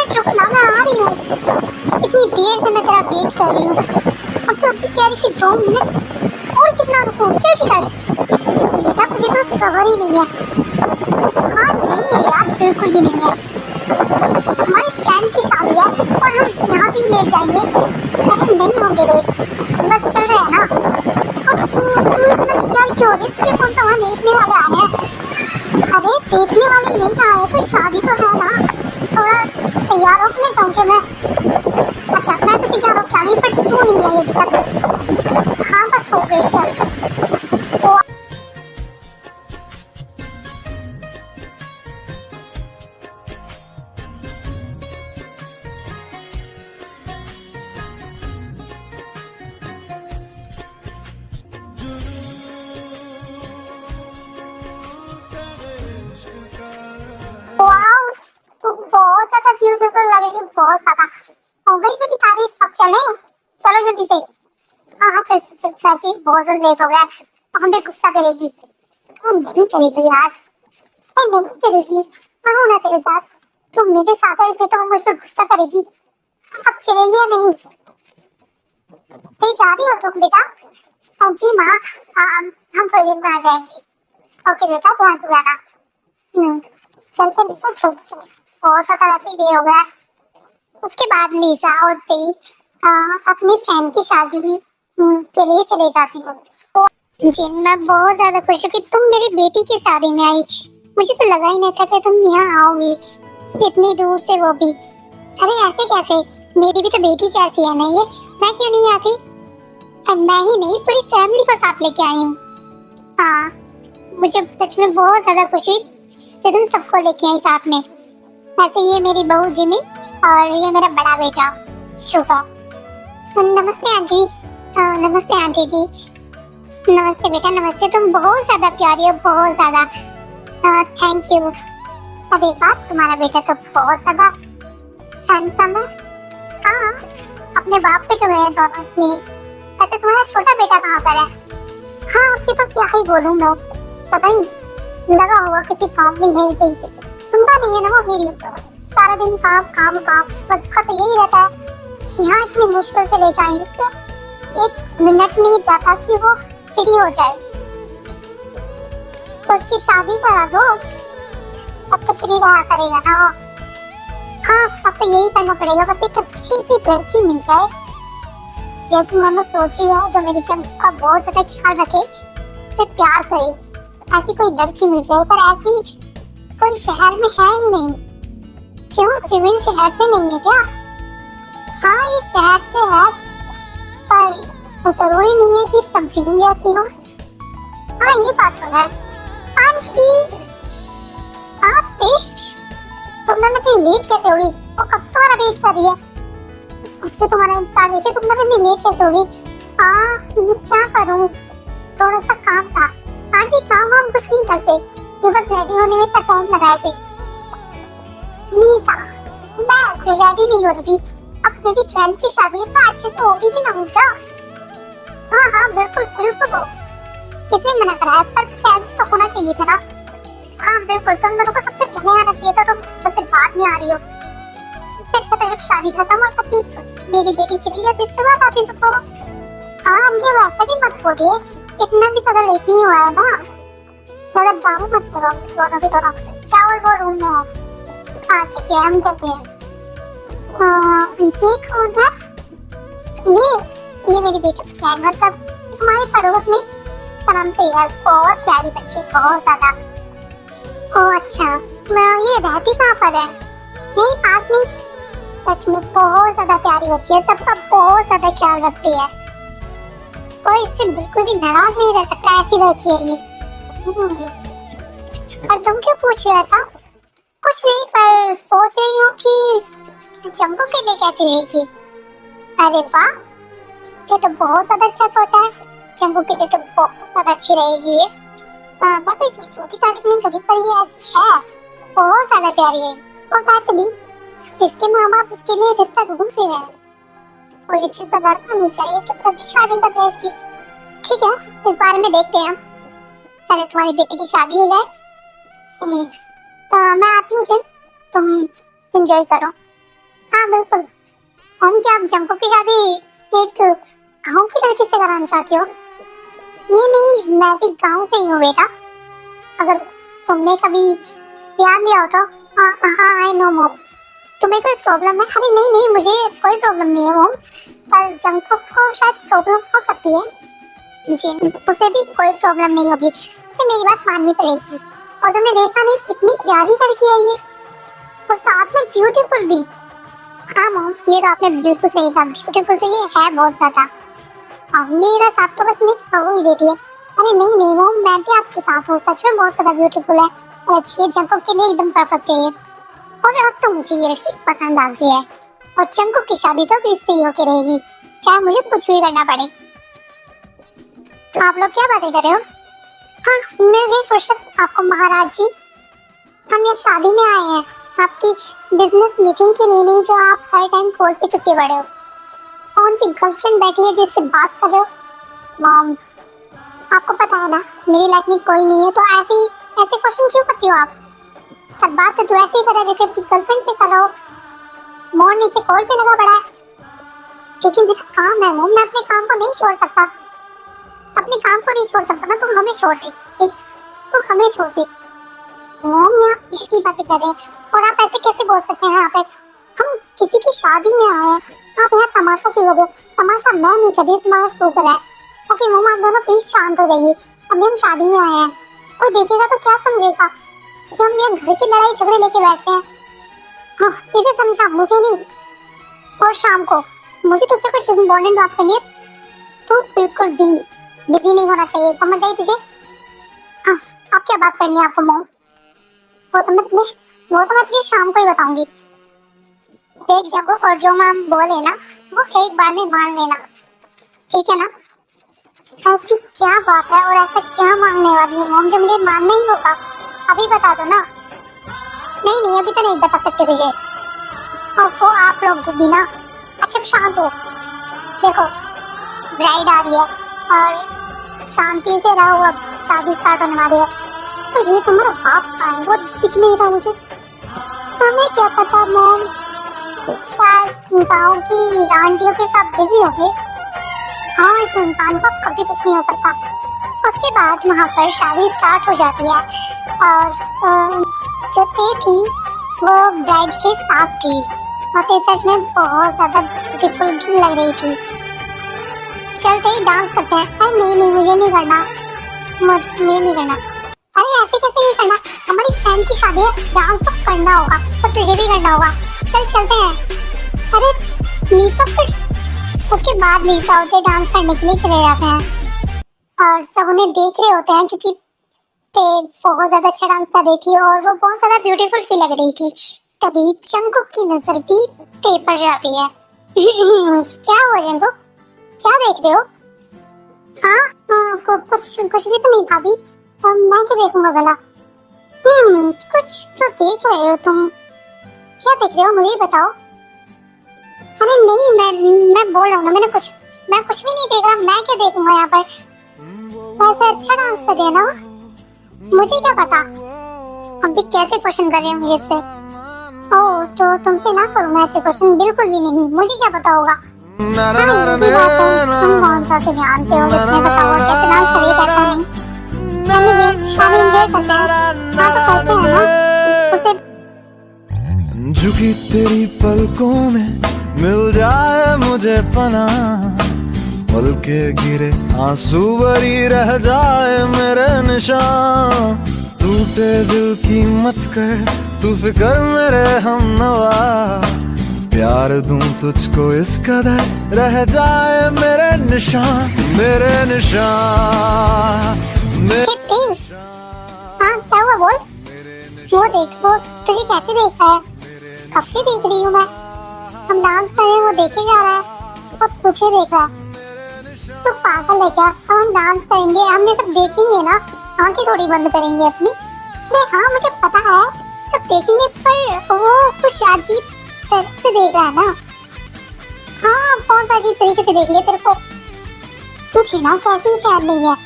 Minute रुक ना, मैं आ रही हूँ। इतनी देर से मैं तेरा वेट कर रही हूँ और तू अभी कह रही कि 2 मिनट और कितना रुकूं, जल्दी कर। लिसा तुझे तो सबर ही नहीं है। हाँ नहीं है यार, बिल्कुल भी नहीं है। हमारे फ्रेंड की शादी है और हम यहाँ भी लेट जाएंगे। अरे नहीं होंगे लेट, बस चल रहे हैं ना। और तू तू इतना तैयार क्यों हो रही है? तुझे कौन सा वहाँ देखने वाले आ रहे हैं? अरे देखने वाले नहीं आए तो शादी तो है ना, थोड़ा तैयार होकर जाऊंगी मैं। अच्छा मैं तो तैयार होकर आ गई पर तू नहीं आई अभी तक। हाँ बस हो गई, चल। तो वाओ, तू बहुत ज्यादा ब्यूटीफुल लग रही है, बहुत ज्यादा। हो गई मेरी तारीफ, अब चले? चलो जल्दी से। हाँ हाँ चल चल चल, वैसे ही बहुत ज्यादा लेट हो गया। हम भी गुस्सा करेगी। हम नहीं करेगी यार, नहीं करेगी। मैं हूं ना तेरे साथ। तुम मेरे साथ है इसलिए तो वो मुझ पर गुस्सा करेगी। अब चलेगी या नहीं? कहीं जा रही हो तुम बेटा? हाँ जी माँ, हम थोड़ी देर में आ जाएंगे। ओके बेटा, ध्यान से जाना। चल चल चल चल चल, बहुत ज्यादा वैसे ही देर हो गया। उसके बाद लिसा और ती अपनी फ्रेंड की शादी के लिए चले जाती हो। जिन मैं बहुत ज्यादा खुश हूँ कि तुम मेरी बेटी की शादी में आई। मुझे तो लगा ही नहीं था कि तुम यहाँ आओगी, इतनी दूर से, वो भी। अरे ऐसे कैसे, मेरी भी तो बेटी जैसी है ना ये, मैं क्यों नहीं आती? और मैं ही नहीं, पूरी फैमिली को साथ लेके आई हूँ। हाँ, मुझे सच में बहुत ज्यादा खुशी कि तुम सबको लेके आई साथ में। वैसे ये मेरी बहू जिमी और ये मेरा बड़ा बेटा शुभा। नमस्ते आंटी। नमस्ते आंटी जी। नमस्ते बेटा, नमस्ते। तुम बहुत ज्यादा प्यारी हो, बहुत ज्यादा। Thank you. अरे वाह, तुम्हारा बेटा तो बहुत ज्यादा हैंडसम है। हाँ, अपने बाप पे जो गए दोनों इसलिए। वैसे तुम्हारा छोटा बेटा कहाँ पर है? हाँ, उसकी तो क्या ही बोलूं मैं, पता ही लगा होगा किसी काम में यही गई। सुनता नहीं है ना वो मेरी, सारा दिन काम काम काम, बस उसका तो यही रहता है। यहाँ इतनी मुश्किल से लेकर आई, उसके 1 मिनट नहीं जाता कि वो फ्री हो जाए। तो उसकी शादी करा दो, तब तो फ्री रहा करेगा ना वो। हाँ, तब तो यही करना पड़ेगा, बस एक अच्छी सी लड़की मिल जाए जैसी मैंने सोची है, जो मेरी चंपू का बहुत ज्यादा ख्याल रखे, उससे प्यार करे। ऐसी कोई लड़की मिल जाए, पर ऐसी कोई शहर में है ही नहीं। क्यों, जिमिन शहर से नहीं है क्या? हाँ, ये शहर से है, पर जरूरी नहीं है कि सब जिमिन जैसी हो। हाँ, ये बात तो है। आंटी, आप तुम दोनों इतनी लेट कैसे होगी? वो कब से तुम्हारा वेट कर रही है, कब से तुम्हारा इंतजार देखे, तुम दोनों इतनी लेट कैसे होगी? हाँ, क्या करूँ, थोड़ा सा काम था। आंटी काम हम कुछ नहीं करते, ये बस रेडी होने में इतना टाइम लगा है। नीसा, मैं रेडी नहीं हो रही थी, अब मेरी फ्रेंड की शादी है, मैं अच्छे से रेडी भी ना हूँ क्या? हाँ हाँ बिल्कुल बिल्कुल हो, किसने मना करा है, पर टाइम तो होना चाहिए था ना। हाँ बिल्कुल, तुम दोनों को सबसे पहले आना चाहिए था, तुम सबसे बाद में आ रही हो। इससे अच्छा तो जब शादी खत्म हो जाती, मेरी बेटी चली जाती, इसके बाद आती तो। हाँ, मुझे वैसा भी मत बोलिए, इतना भी ज्यादा लेट नहीं हुआ है ना, ज्यादा ड्रामे मत करो। दोनों भी दोनों चावल वो रूम में है। हाँ ठीक है, हम चलते हैं। ये कौन है? ये मेरी बेटी की फ्रेंड, मतलब हमारे पड़ोस में सनमते है, बहुत प्यारी बच्ची, बहुत ज्यादा। ओह अच्छा, मैं ये रहती कहाँ पर है? यही पास में। सच में बहुत ज्यादा प्यारी बच्ची है, सबका बहुत ज्यादा ख्याल रखती है, कोई इससे बिल्कुल भी नाराज नहीं रह सकता, ऐसी लड़की है ये। और तुम क्यों पूछ रहे हो ऐसा? कुछ नहीं, पर सोच रही हूँ कि जंबू के लिए कैसी रहेगी। अरे वाह, ये तो बहुत ज्यादा अच्छा सोचा है, जंबू के लिए तो बहुत ज्यादा अच्छी रहेगी ये। मैं तो इसकी छोटी तारीफ नहीं करी, पर ये ऐसी है, बहुत ज्यादा प्यारी है। और वैसे भी इसके माँ बाप इसके लिए रिश्ता ढूंढ रहे हैं, कोई अच्छा सा लड़का मिल जाए तो तभी शादी करते हैं इसकी। ठीक है, इस बारे में देखते हैं, पहले तुम्हारी बेटी की शादी हो जाए। मैं आती हूँ जिन, तुम एंजॉय करो। हाँ बिल्कुल। हम क्या आप जंकुक की शादी एक गांव की लड़की से कराना चाहती हो? नहीं नहीं, मैं भी गांव से ही हूँ बेटा। अगर तुमने कभी ध्यान दिया हो तो। हाँ हाँ, आई नो मॉम। तुम्हें कोई प्रॉब्लम है? अरे नहीं नहीं, मुझे कोई प्रॉब्लम नहीं है मॉम, पर जंकुक को शायद प्रॉब्लम हो सकती है। जी, उसे भी कोई प्रॉब्लम नहीं होगी, उसे मेरी बात माननी पड़ेगी। और तुमने देखा नहीं कितनी प्यारी लड़की है ये, और साथ में ब्यूटीफुल भी। हाँ मॉम, ये तो आपने बिल्कुल सही कहा, ब्यूटीफुल से ये है बहुत ज्यादा। मेरा साथ तो बस मेरी बहू ही देती है। अरे नहीं नहीं मॉम, मैं भी आपके साथ हूँ, सच में बहुत ज्यादा ब्यूटीफुल है और अच्छी है, जंकुक के लिए एकदम परफेक्ट है ये। और अब तो मुझे ये लड़की पसंद आ गई है, और जंकुक की शादी तो भी इससे ही होके रहेगी, चाहे मुझे कुछ भी करना पड़े। तो आप लोग क्या बातें कर रहे हो? हाँ, मिल गई फुर्सत आपको महाराज जी। हम यहाँ शादी में आए हैं, आपकी बिजनेस मीटिंग के लिए नहीं, जो आप हर टाइम कॉल पे चुपके पड़े हो। कौन सी गर्लफ्रेंड बैठी है जिससे बात कर रहे हो? मॉम, आपको पता है ना मेरी लाइफ में कोई नहीं है, तो ऐसे क्वेश्चन क्यों करती हो आप? हर बात तो तू ऐसे ही कर रहा है जैसे अपनी गर्लफ्रेंड से कर रहा हो। मॉर्निंग से कॉल पे लगा पड़ा है, क्योंकि मेरा काम है मॉम, मैं अपने काम को नहीं छोड़ सकता। अपने काम को नहीं छोड़ सकता ना, तुम हमें छोड़ दे, तुम हमें छोड़ दे। मॉम, यहाँ ऐसी बातें कर रहे हैं और आप ऐसे कैसे बोल सकते हैं? यहाँ पे हम किसी की शादी में आए हैं, आप यहाँ तमाशा क्यों कर रहे हो? तमाशा मैं नहीं कर रही, तुम्हारा तू कर रहा है। ओके मॉम, आप दोनों प्लीज शांत हो जाइए, अभी हम शादी में आए हैं, कोई देखेगा तो क्या समझेगा कि हम यहाँ घर की लड़ाई झगड़े लेके बैठ रहे हैं। हाँ, इसे समझा, मुझे नहीं। और शाम को मुझे तुझसे कुछ इम्पोर्टेंट बात करनी है, तू बिल्कुल भी बिजी नहीं होना चाहिए, समझ आई तुझे? हाँ, अब क्या बात करनी है आपको मॉम? वो तो मैं तुझे शाम को ही बताऊंगी। देख जगो, और जो मैम बोले ना वो एक बार में मान लेना, ठीक है ना? ऐसी क्या बात है और ऐसा क्या मांगने वाली है मॉम जो मुझे मानना ही होगा? अभी बता दो ना। नहीं नहीं, अभी तो नहीं बता सकते तुझे। वो आप लोग भी ना। अच्छा शांत हो, देखो ब्राइड आ रही है और शांति से रहो, अब शादी स्टार्ट होने वाली है। तो ये तुम्हारा बाप कहाँ है? वो दिख नहीं रहा मुझे। हमें क्या पता मॉम, शायद गांव की आंटियों के साथ बिजी हो गए। हाँ, इस इंसान को कभी कुछ नहीं हो सकता। उसके बाद वहाँ पर शादी स्टार्ट हो जाती है और जो ते थी वो ब्राइड के साथ थी, और ते सच में बहुत ज्यादा ब्यूटीफुल भी लग रही थी। चलते ही डांस करते हैं। अरे नहीं नहीं, मुझे नहीं करना, मुझे नहीं करना। अरे ऐसे कैसे नहीं करना, हमारी फ्रेंड की शादी है, डांस तो करना होगा और तुझे भी करना होगा। चल चलते हैं। अरे लीसा, फिर उसके बाद लीसा होते डांस करने के लिए चले जाते हैं और सब उन्हें देख रहे होते हैं, क्योंकि ते बहुत ज्यादा अच्छा डांस कर रही थी और वो बहुत ज्यादा ब्यूटीफुल भी लग रही थी। तभी जंकुक की नजर भी ते पर जाती है। क्या हुआ जंकुक, क्या देख रहे हो? हाँ, कुछ भी तो नहीं भाभी, मैं क्या देखूंगा भला? कुछ तो देख रहे हो तुम, क्या देख रहे हो मुझे बताओ। अरे नहीं, मैं बोल रहा हूँ ना, मैं कुछ भी नहीं देख रहा, मैं क्या देखूंगा यहाँ पर? वैसे अच्छा डांस कर रही है ना, मुझे क्या पता। अब भी कैसे क्वेश्चन कर रहे हैं मुझे इससे? ओह, तो तुमसे ना करूँ मैं ऐसे क्वेश्चन, बिल्कुल भी नहीं, मुझे क्या पता होगा। हाँ, ये बात है, तुम कौन सा से जानते हो जिसने बताया हुआ कैसे डांस करिए कैसा नहीं। शादी एंजॉय करते हैं। हाँ तो करते हैं ना उसे। झुकी तेरी पलकों में मिल जाए मुझे पनाह, पल के गिरे आंसू भरी रह जाए मेरे निशान। टूटे दिल की मत कर तू फिक्र मेरे हमनवा, प्यार दूं तुझको इस कदर रह जाए मेरे निशान, मेरे निशान। हाँ क्या हुआ बोल? वो देख, वो तुझे कैसे देख रहा है? कब से देख रही हूँ मैं, हम डांस कर रहे हैं वो देखे जा रहा है और तुझे देख रहा है। तो पागल है क्या? हम डांस करेंगे, हम ये सब देखेंगे ना, आंखें थोड़ी बंद करेंगे अपनी। अरे हाँ मुझे पता है सब देखेंगे, पर वो कुछ अजीब तरह से देख रहा है ना। हाँ, कौन सा अजीब तरीके से देख लिया तेरे को? तुझे ना कैसी चैन नहीं है।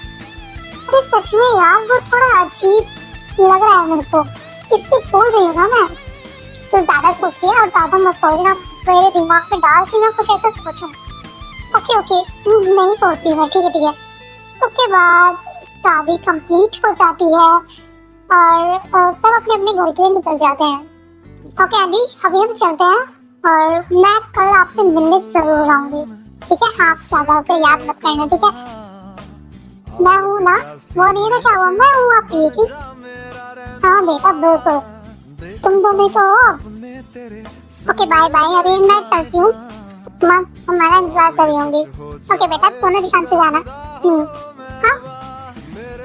अरे सच में यार, वो थोड़ा अजीब लग रहा है मेरे को, इसलिए बोल रही हूँ ना मैं। तो ज्यादा सोच लिया और ज्यादा मत सोचना मेरे दिमाग में डाल कि मैं कुछ ऐसा सोचूं। ओके ओके, नहीं सोच रही मैं, ठीक है ठीक है। उसके बाद शादी कंप्लीट हो जाती है और सब अपने अपने घर के लिए निकल जाते हैं। ओके आंटी, अभी हम चलते हैं और मैं कल आपसे मिलने जरूर आऊंगी, ठीक है? आप ज्यादा उसे याद मत करना, ठीक है? मैं हूँ ना, वो नहीं था क्या हुआ, मैं हूँ आपकी बेटी। हाँ बेटा बिल्कुल, तुम दोनों तो हो। ओके बाय बाय, अभी मैं चलती हूँ, मैं हमारा इंतजार कर रही होंगी। ओके बेटा, दोनों ध्यान से जाना। हाँ,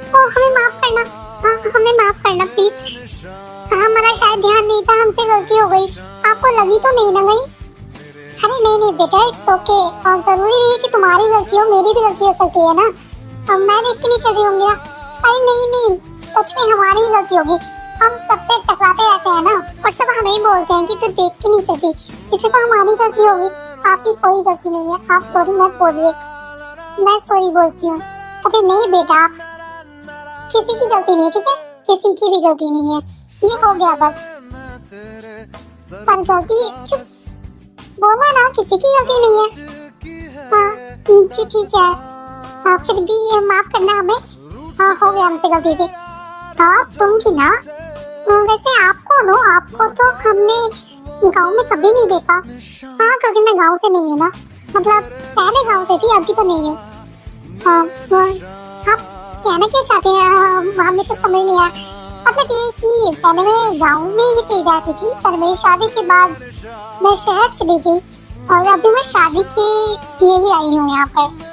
ओ हमें माफ करना, हाँ हमें माफ करना प्लीज। हाँ हमारा शायद ध्यान नहीं था, हमसे गलती हो गई। आपको लगी तो नहीं ना गई? अरे नहीं नहीं बेटा, इट्स ओके। जरूरी नहीं है कि तुम्हारी गलती हो, मेरी भी गलती हो सकती है ना। मैं देख के नहीं चल रही होंगी ना। अरे नहीं नहीं, सच में हमारी ही गलती होगी। हम सबसे टकराते रहते हैं ना, और सब हमें ही बोलते हैं कि तू देख के नहीं चलती, इसे तो हमारी गलती होगी। आपकी कोई गलती नहीं है, आप सॉरी मत बोलिए। मैं सॉरी बोलती हूँ। अरे नहीं बेटा, किसी की गलती नहीं, ठीक है? किसी की भी गलती नहीं है, ये हो गया बस। पर गलती, चुप, बोला ना किसी की गलती नहीं है। हाँ जी ठीक है, हाँ फिर भी माफ करना हमें। हाँ हो गया हमसे गलती से। हाँ तुम भी ना, वैसे आपको नो, आपको तो हमने गांव में कभी नहीं देखा। हाँ क्योंकि मैं गांव से नहीं हूँ ना, मतलब पहले गांव से थी, अभी तो नहीं हूँ। हाँ आप कहना क्या चाहते हैं, हमें तो समझ नहीं आया। मतलब ये कि पहले मैं गांव में ही रह जाती थी, पर मेरी शादी के बाद मैं शहर चली गई और अभी मैं शादी के लिए ही आई हूँ यहाँ पर।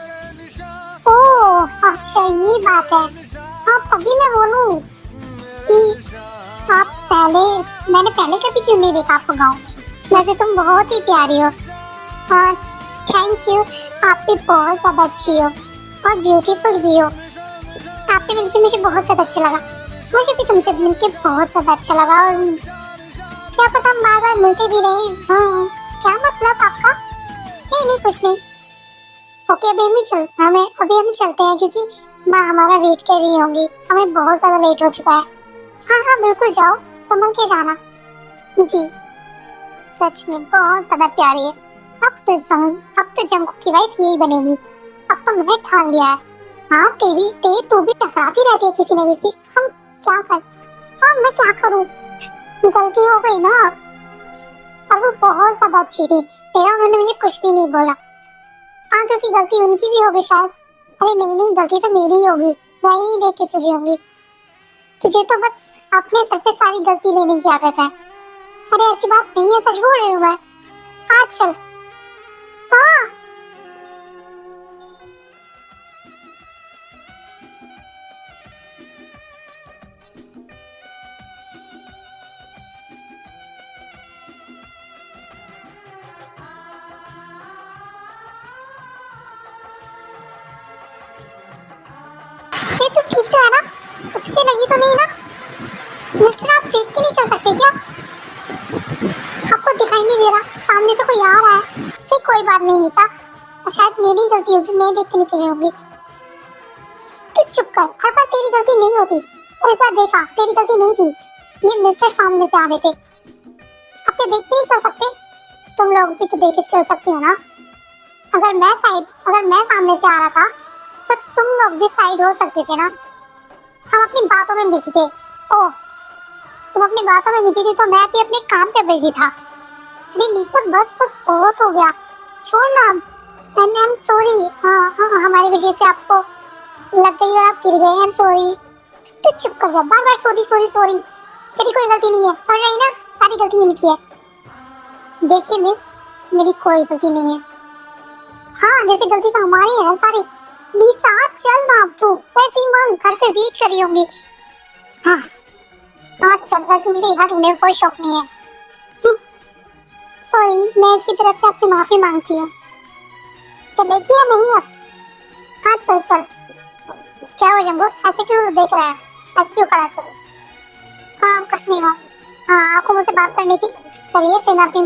ओह अच्छा ये बात है। हाँ तभी मैं बोलूँ कि आप मैंने पहले कभी क्यों नहीं देखा आपको गाँव में। वैसे तुम बहुत ही प्यारी हो। हाँ थैंक यू, आप भी बहुत ज़्यादा अच्छी हो और ब्यूटीफुल भी हो। आपसे मिलकर मुझे बहुत ज़्यादा अच्छा लगा। मुझे भी तुमसे मिलकर बहुत ज़्यादा अच्छा लगा, और क्या पता हम बार बार मिलते भी रहे। हाँ क्या मतलब आपका? नहीं नहीं कुछ नहीं। ओके अभी हम चलते हैं क्योंकि माँ हमारा वेट कर रही होंगी, हमें बहुत ज़्यादा लेट हो चुका है। हाँ हाँ बिल्कुल जाओ, संभल के जाना। जी सच में बहुत ज़्यादा प्यारी है। अब तो जंगू की वाइफ यही बनेगी। अब तो मैंने ठान लिया है। हाँ तू भी टकराती रहती है किसी न किसी। हम क्या कर, हाँ मैं क्या करूँ, गलती हो गई ना। और वो बहुत ज्यादा अच्छी थी, तेरा उन्होंने मुझे कुछ भी नहीं बोला। हाँ क्योंकि गलती उनकी भी होगी शायद। अरे नहीं नहीं, गलती तो मेरी ही होगी, मैं ही नहीं देख के चुरी होंगी। तुझे तो बस अपने सर पे सारी गलती लेने की आदत है। अरे ऐसी बात नहीं है, सच बोल रही हूँ मैं। हाँ चल। हाँ ये तो ठीक तो है ना, अच्छी लगी तो नहीं ना? मिस्टर आप देख के नहीं चल सकते क्या? आपको दिखाई नहीं दे रहा सामने से कोई आ रहा है? फिर कोई बात नहीं निशा, शायद मेरी गलती होगी, मैं देख के नहीं चली होंगी। तू चुप कर, हर बार तेरी गलती नहीं होती, और इस बार देखा तेरी गलती नहीं थी, ये मिस्टर सामने से आ रहे थे। आप ये देख के नहीं चल सकते? तुम लोग भी तो देख के चल सकते हो ना। अगर मैं सामने से आ रहा था तो तुम लोग भी साइड हो सकते थे ना। हम अपनी बातों में बिजी थे। ओह तुम अपनी बातों में बिजी थी तो मैं भी अपने काम पे बिजी था। अरे निशा बस बहुत हो गया, छोड़ ना। आई एम सॉरी, हाँ हमारी वजह से आपको लग गई और आप गिर गए। I am sorry. तू चुप कर जा, बार बार सॉरी सॉरी सॉरी। तेरी कोई गलती नहीं है, समझ रही ना? सारी गलती इनकी है। देखिए मिस, मेरी कोई गलती नहीं है। हाँ जैसे गलती तो हमारी है ना सारी। निशा चल ना, अब तू वैसे ही मां घर पे वेट कर रही होंगी। हाँ हाँ चल, वैसे मुझे यहाँ ढूंढने का कोई शौक नहीं है। सॉरी, मैं इसकी तरफ से आपसे माफी मांगती हूँ। चलेगी या नहीं अब? हाँ चल चल। क्या हो जंबू, ऐसे क्यों देख रहा है, ऐसे क्यों खड़ा? चल हाँ कुछ नहीं हुआ। हाँ आपको मुझसे बात करनी थी, चलिए फिर मैं अपनी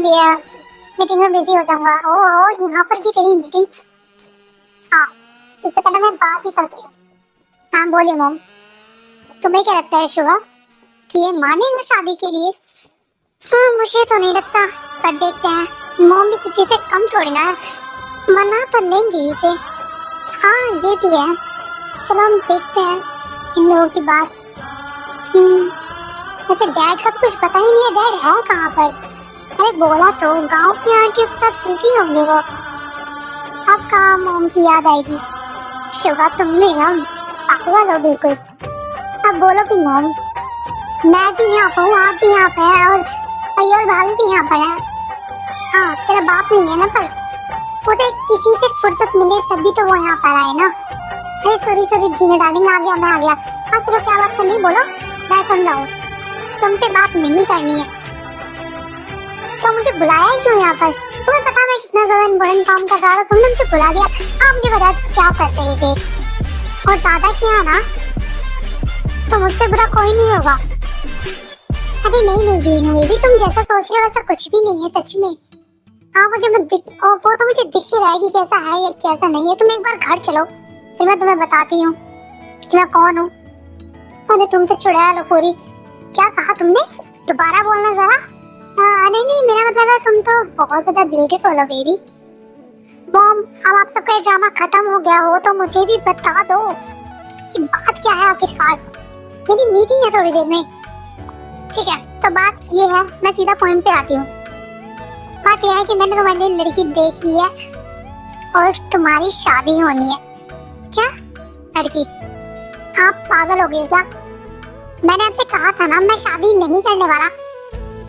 मीटिंग में बिजी हो जाऊंगा। ओह यहाँ पर भी तेरी मीटिंग। हाँ इससे पहले मैं बात ही करती हूँ। हाँ बोलिए मॉम, तुम्हें क्या लगता है शुभा कि ये मानेगा शादी के लिए? हाँ मुझे तो नहीं लगता, पर देखते हैं। मॉम भी किसी से कम थोड़ी ना है, मना तो देंगी इसे। हाँ ये भी है, चलो हम देखते हैं इन लोगों की बात। वैसे डैड का तो कुछ पता ही नहीं है, डैड है कहाँ पर? अरे बोला तो गांव की आंटियों के साथ बिजी होंगे वो। अब कहाँ मॉम की याद आएगी? शुगा तुम भी हम पागल हो बिल्कुल। अब बोलो भी मॉम, मैं भी यहाँ पर हूँ, आप भी यहाँ पे है, और भैया और भाभी भी यहाँ पर है। हाँ तेरा बाप नहीं है ना, पर उसे किसी से फुर्सत मिले तभी तो वो यहाँ पर आए ना। अरे सॉरी जीनू डार्लिंग, आ गया मैं आ गया। हाँ चलो क्या बात करनी, बोलो मैं सुन रहा हूँ। तुमसे बात नहीं करनी है तो मुझे बुलाया ही क्यों यहाँ पर? तुम्हें पता मैं कितना ज्यादा इम्पोर्टेंट काम कर रहा था, तुमने मुझे बुला दिया। हाँ मुझे बताया तुम क्या कर रहे थे, और ज्यादा किया ना तो मुझसे बुरा कोई नहीं होगा। अरे नहीं जीनू बेबी, तुम जैसा सोच रहे हो वैसा कुछ भी नहीं है सच में। हाँ मुझे वो तो मुझे दिख ही रहेगी कैसा है या कैसा नहीं है। तुम एक बार घर चलो फिर मैं तुम्हें बताती हूँ कि मैं कौन हूँ। अरे तुम तो चुड़ैल हो पूरी। क्या कहा तुमने? दोबारा बोलना जरा। नहीं मेरा मतलब है तुम तो बहुत ज्यादा ब्यूटीफुल हो बेबी। मॉम अब आप सबका ये ड्रामा खत्म हो गया हो तो मुझे भी बता दो कि बात क्या है आखिरकार। मेरी मीटिंग है थोड़ी देर में। ठीक है तो बात ये है, मैं सीधा पॉइंट पे आती हूँ। बात यह है कि मैंने तुम्हारी लड़की देख ली है और तुम्हारी शादी होनी है। क्या लड़की? आप पागल हो गए क्या? मैंने आपसे कहा था ना मैं शादी नहीं करने वाला,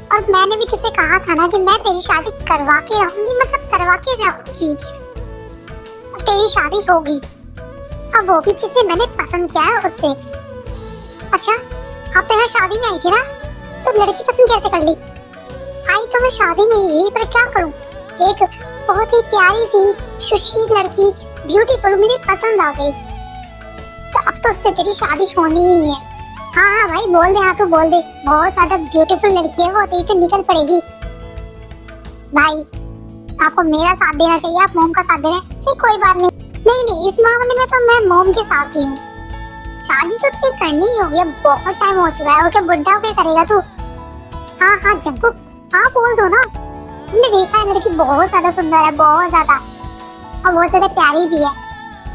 और मैंने भी तुझसे कहा था ना कि मैं तेरी शादी करवा के रहूंगी, मतलब करवा के रहूंगी और तेरी शादी होगी। अब वो भी जिसे मैंने पसंद किया है उससे। अच्छा आप तो यहाँ शादी में आई थी ना, तो लड़की पसंद कैसे कर ली? आई तो मैं शादी में ही हुई, पर क्या करूं, एक बहुत ही प्यारी सी सुशील लड़की ब्यूटीफुल मुझे पसंद आ गई, तो अब तो उससे तेरी शादी होनी ही है। हाँ भाई बोल दे, हाँ तू बोल दे, बहुत ज्यादा ब्यूटीफुल लड़की है वो, तेरी तो निकल पड़ेगी। भाई आपको मेरा साथ देना चाहिए, आप मोम का साथ दे रहे हैं। नहीं कोई बात नहीं, इस मामले में तो मैं मोम के साथ ही हूँ। शादी तो तुझे करनी ही होगी, अब बहुत टाइम हो चुका है, और क्या बुढ़ा हो के करेगा तू? हाँ जंकू हाँ बोल दो ना। हमने देखा है लड़की बहुत ज्यादा सुंदर है, बहुत ज्यादा, और बहुत ज्यादा प्यारी भी है।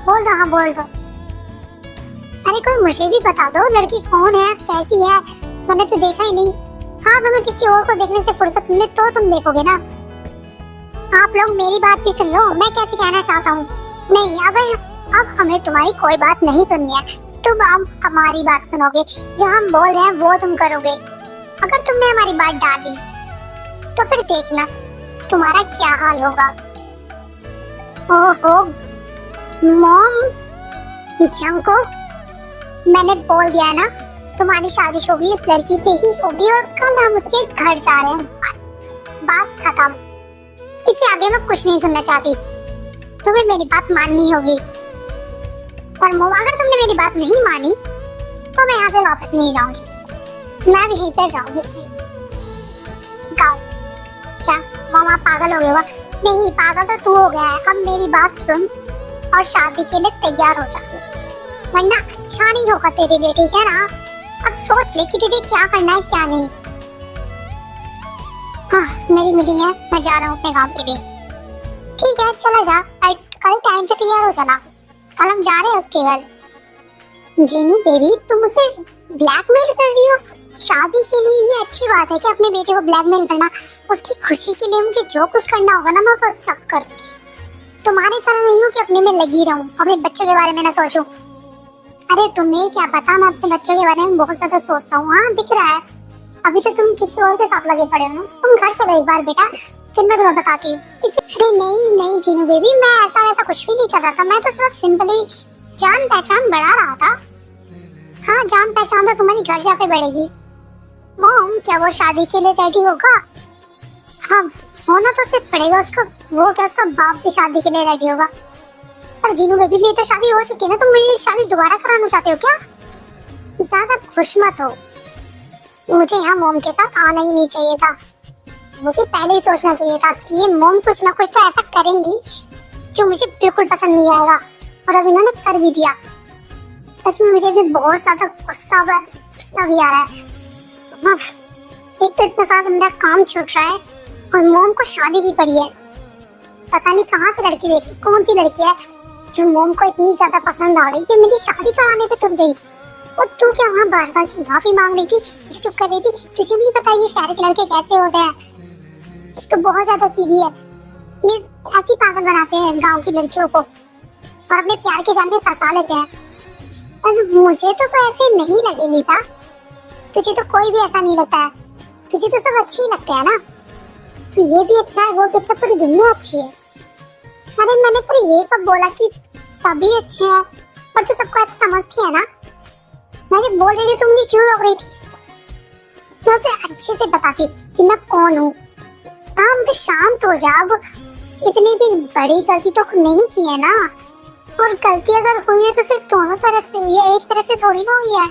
बोल दो, हाँ बोल दो। अरे कोई मुझे भी बता दो लड़की कौन है, कैसी है, मैंने तो देखा ही नहीं। हाँ तुम्हें किसी और को देखने से फुर्सत मिले तो तुम देखोगे ना। आप लोग मेरी बात भी सुन लो, मैं कैसे कहना चाहता हूँ। नहीं अब हमें तुम्हारी कोई बात नहीं सुननी है, तुम अब हमारी बात सुनोगे, जो हम बोल रहे हैं वो तुम करोगे। अगर तुमने हमारी बात डाली तो फिर देखना तुम्हारा क्या हाल होगा। ओहो मॉम, जंको मैंने बोल दिया ना तुम्हारी शादी होगी इस लड़की से ही होगी, और कल हम उसके घर जा रहे हैं, बस बात खत्म। इससे आगे मैं कुछ नहीं सुनना चाहती, तुम्हें मेरी बात माननी होगी। पर मोम अगर तुमने मेरी बात नहीं मानी तो मैं यहाँ से वापस नहीं जाऊंगी, मैं भी यहीं पर जाऊंगी गाँव। क्या मोम आप पागल हो गए हो? नहीं पागल तो तू हो गया है। अब मेरी बात सुन और शादी के लिए तैयार हो जा, वरना अच्छा नहीं होगा तेरे लिए, ठीक है ना? अब सोच ले कि तुझे क्या करना है क्या नहीं। हाँ मेरी मीटिंग है, मैं जा रहा हूँ अपने काम के लिए। ठीक है चला जा, कल टाइम से तैयार हो जाना, कल हम जा रहे हैं उसके घर। जीनू बेबी तुम उसे ब्लैकमेल कर रही हो शादी के लिए? ये अच्छी बात है कि अपने बेटे को ब्लैकमेल करना, उसकी खुशी के लिए मुझे जो कुछ करना होगा ना मैं वो सब करूंगी। तुम्हारी तरह नहीं हूँ कि अपने में लगी रहूं, अपने बच्चों के बारे में ना सोचूं। अरे तुम्हें क्या पता, मैं अपने बच्चों के बारे में बहुत ज्यादा सोचता हूँ। हाँ दिख रहा है, अभी तो तुम किसी और के साथ लगे पड़े हो ना। तुम घर चलो एक बार बेटा, फिर मैं तुम्हें बताती हूँ। अरे नहीं जीनू बेबी, मैं ऐसा वैसा कुछ भी नहीं कर रहा था, मैं तो सिर्फ सिंपली जान पहचान बढ़ा रहा था। हाँ जान पहचान तो तुम्हारी घर जाके बढ़ेगी। मॉम क्या वो शादी के लिए रेडी होगा? हाँ होना तो सिर्फ पड़ेगा उसको, वो क्या उसका बाप भी शादी के लिए रेडी होगा। पर जीनू बेबी मेरी तो शादी हो चुकी है ना, तुम मेरी शादी दोबारा कराना चाहते हो क्या? ज्यादा खुश मत हो, मुझे यहाँ मोम के साथ आना ही नहीं चाहिए था। मुझे पहले ही सोचना चाहिए था कि ये मोम कुछ ना कुछ तो ऐसा करेंगी जो मुझे बिल्कुल पसंद नहीं आएगा, और अब इन्होंने कर भी दिया। सच में मुझे भी बहुत ज्यादा गुस्सा भी आ रहा है। एक तो इतना सारा मेरा काम छूट रहा है और मोम को शादी की पड़ी है। पता नहीं कहाँ से लड़की देखी, कौन सी लड़की है जो मोम को इतनी ज्यादा पसंद आ गई कि मेरी शादी कराने पे तुल गई। और तू क्या वहाँ बार बार की माफी मांग रही थी, चुप कर रही थी? तुझे नहीं पता ये शहर के लड़के कैसे होते हैं? तो बहुत ज्यादा सीधी है, ये ऐसी पागल बनाते हैं गांव की लड़कियों को और अपने प्यार के जाल में फंसा लेते हैं। और मुझे तो कोई ऐसे नहीं लगे निशा, तुझे तो कोई भी ऐसा नहीं लगता है, तुझे तो सब अच्छे ही लगते हैं ना। तो ये भी अच्छा है, वो भी अच्छा, पूरी दुनिया अच्छी है। अरे मैंने पर ये कब बोला कि सभी अच्छे हैं? पर तू सबको ऐसा समझती है ना। मैं जब बोल रही थी तो मुझे क्यों रोक रही थी? मैं उसे अच्छे से बताती कि मैं कौन हूँ। हाँ मुझे शांत हो जा, अब इतनी भी बड़ी गलती तो नहीं की है ना। और गलती अगर हुई है तो सिर्फ दोनों तरफ से हुई है, एक तरफ से थोड़ी ना हुई है।